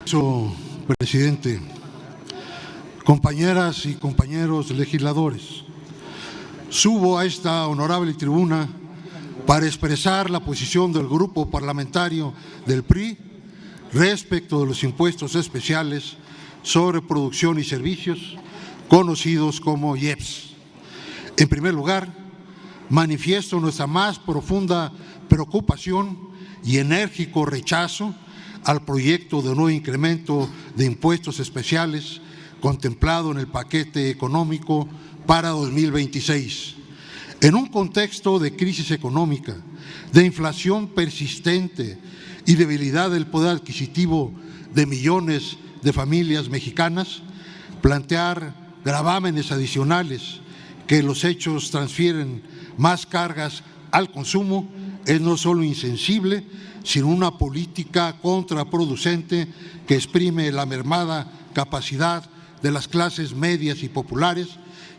Señor presidente, compañeras y compañeros legisladores, subo a esta honorable tribuna para expresar la posición del grupo parlamentario del PRI respecto de los impuestos especiales sobre producción y servicios, conocidos como IEPS. En primer lugar, manifiesto nuestra más profunda preocupación y enérgico rechazo al proyecto de nuevo incremento de impuestos especiales contemplado en el paquete económico para 2026. En un contexto de crisis económica, de inflación persistente y debilidad del poder adquisitivo de millones de familias mexicanas, plantear gravámenes adicionales que los hechos transfieren más cargas al consumo es no solo insensible, sino una política contraproducente que exprime la mermada capacidad de las clases medias y populares,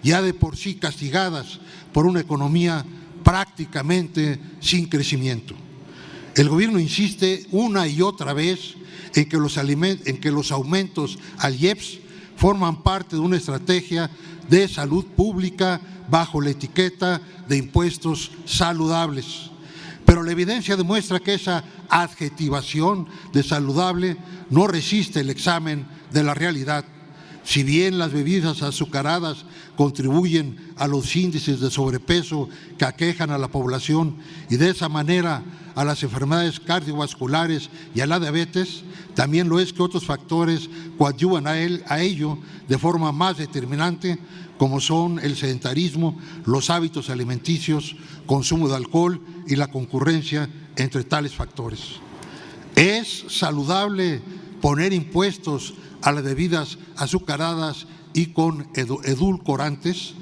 ya de por sí castigadas por una economía prácticamente sin crecimiento. El gobierno insiste una y otra vez en que los aumentos al IEPS forman parte de una estrategia de salud pública bajo la etiqueta de impuestos saludables. Pero la evidencia demuestra que esa adjetivación de saludable no resiste el examen de la realidad. Si bien las bebidas azucaradas contribuyen a los índices de sobrepeso que aquejan a la población y de esa manera a las enfermedades cardiovasculares y a la diabetes, también lo es que otros factores coadyuvan a ello de forma más determinante, como son el sedentarismo, los hábitos alimenticios, consumo de alcohol y la concurrencia entre tales factores. ¿Es saludable poner impuestos a las bebidas azucaradas y con edulcorantes?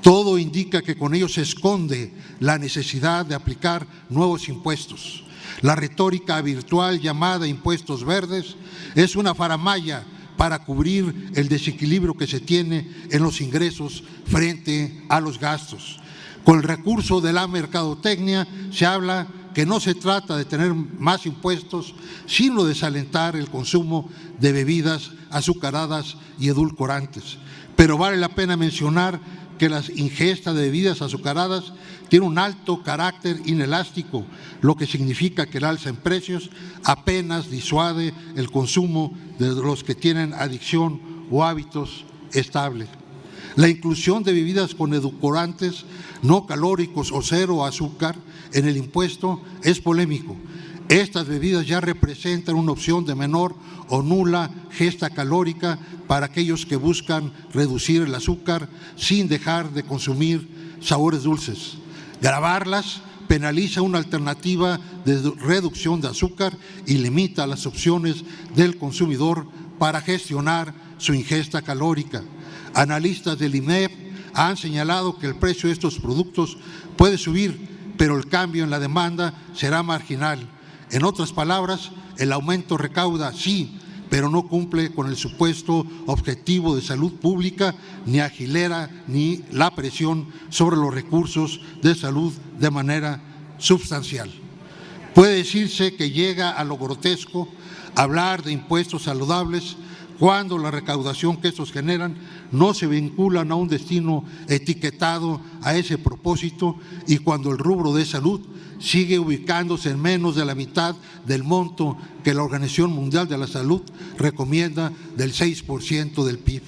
Todo indica que con ello se esconde la necesidad de aplicar nuevos impuestos. La retórica virtual llamada impuestos verdes es una faramalla para cubrir el desequilibrio que se tiene en los ingresos frente a los gastos. Con el recurso de la mercadotecnia se habla que no se trata de tener más impuestos, sino de desalentar el consumo de bebidas azucaradas y edulcorantes. Pero vale la pena mencionar que la ingesta de bebidas azucaradas tiene un alto carácter inelástico, lo que significa que el alza en precios apenas disuade el consumo de los que tienen adicción o hábitos estables. La inclusión de bebidas con edulcorantes no calóricos o cero azúcar en el impuesto es polémico. Estas bebidas ya representan una opción de menor o nula gesta calórica para aquellos que buscan reducir el azúcar sin dejar de consumir sabores dulces. Gravarlas penaliza una alternativa de reducción de azúcar y limita las opciones del consumidor para gestionar su ingesta calórica. Analistas del INEP han señalado que el precio de estos productos puede subir, pero el cambio en la demanda será marginal. En otras palabras, el aumento recauda, sí, pero no cumple con el supuesto objetivo de salud pública, ni agilera ni la presión sobre los recursos de salud de manera sustancial. Puede decirse que llega a lo grotesco hablar de impuestos saludables cuando la recaudación que estos generan no se vinculan a un destino etiquetado a ese propósito y cuando el rubro de salud sigue ubicándose en menos de la mitad del monto que la Organización Mundial de la Salud recomienda del 6% del PIB.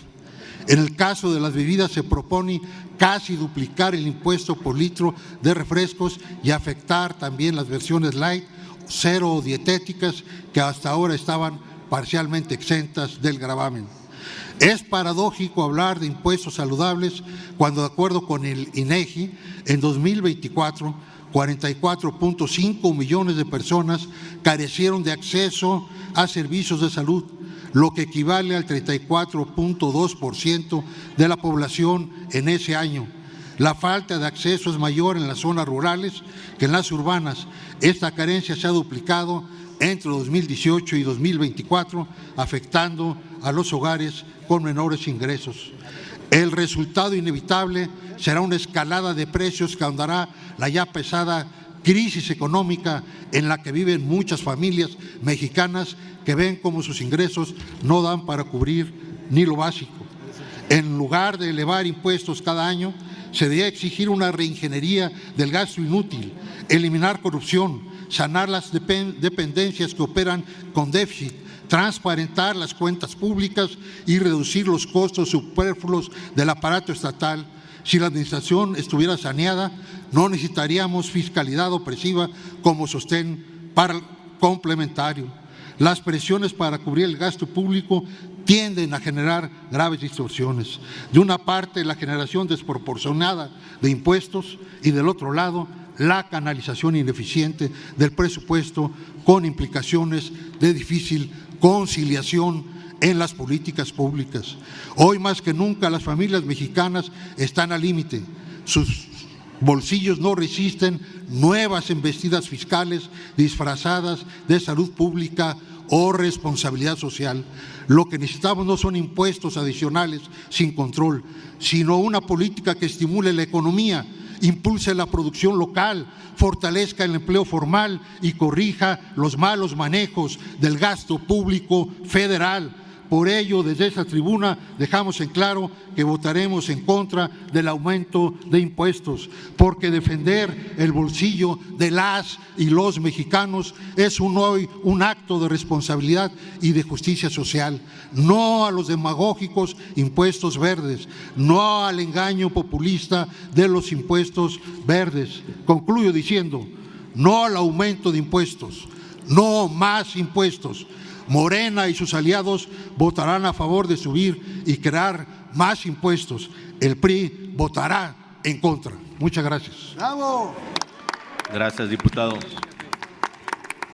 En el caso de las bebidas se propone casi duplicar el impuesto por litro de refrescos y afectar también las versiones light, cero o dietéticas que hasta ahora estaban parcialmente exentas del gravamen. Es paradójico hablar de impuestos saludables cuando, de acuerdo con el INEGI, en 2024, 44.5 millones de personas carecieron de acceso a servicios de salud, lo que equivale al 34.2% de la población en ese año. La falta de acceso es mayor en las zonas rurales que en las urbanas. Esta carencia se ha duplicado entre 2018 y 2024, afectando a los hogares con menores ingresos. El resultado inevitable será una escalada de precios que ahondará la ya pesada crisis económica en la que viven muchas familias mexicanas que ven cómo sus ingresos no dan para cubrir ni lo básico. En lugar de elevar impuestos cada año, se debe exigir una reingeniería del gasto inútil, eliminar corrupción, sanar las dependencias que operan con déficit, transparentar las cuentas públicas y reducir los costos superfluos del aparato estatal. Si la administración estuviera saneada, no necesitaríamos fiscalidad opresiva como sostén complementario. Las presiones para cubrir el gasto público tienden a generar graves distorsiones. De una parte, la generación desproporcionada de impuestos y del otro lado, la canalización ineficiente del presupuesto con implicaciones de difícil conciliación en las políticas públicas. Hoy más que nunca las familias mexicanas están al límite. Sus bolsillos no resisten nuevas embestidas fiscales disfrazadas de salud pública o responsabilidad social. Lo que necesitamos no son impuestos adicionales sin control, sino una política que estimule la economía, impulse la producción local, fortalezca el empleo formal y corrija los malos manejos del gasto público federal. Por ello, desde esta tribuna dejamos en claro que votaremos en contra del aumento de impuestos, porque defender el bolsillo de las y los mexicanos es hoy un acto de responsabilidad y de justicia social. No a los demagógicos impuestos verdes, no al engaño populista de los impuestos verdes. Concluyo diciendo, no al aumento de impuestos, no más impuestos. Morena y sus aliados votarán a favor de subir y crear más impuestos. El PRI votará en contra. Muchas gracias. ¡Bravo! Gracias, diputado.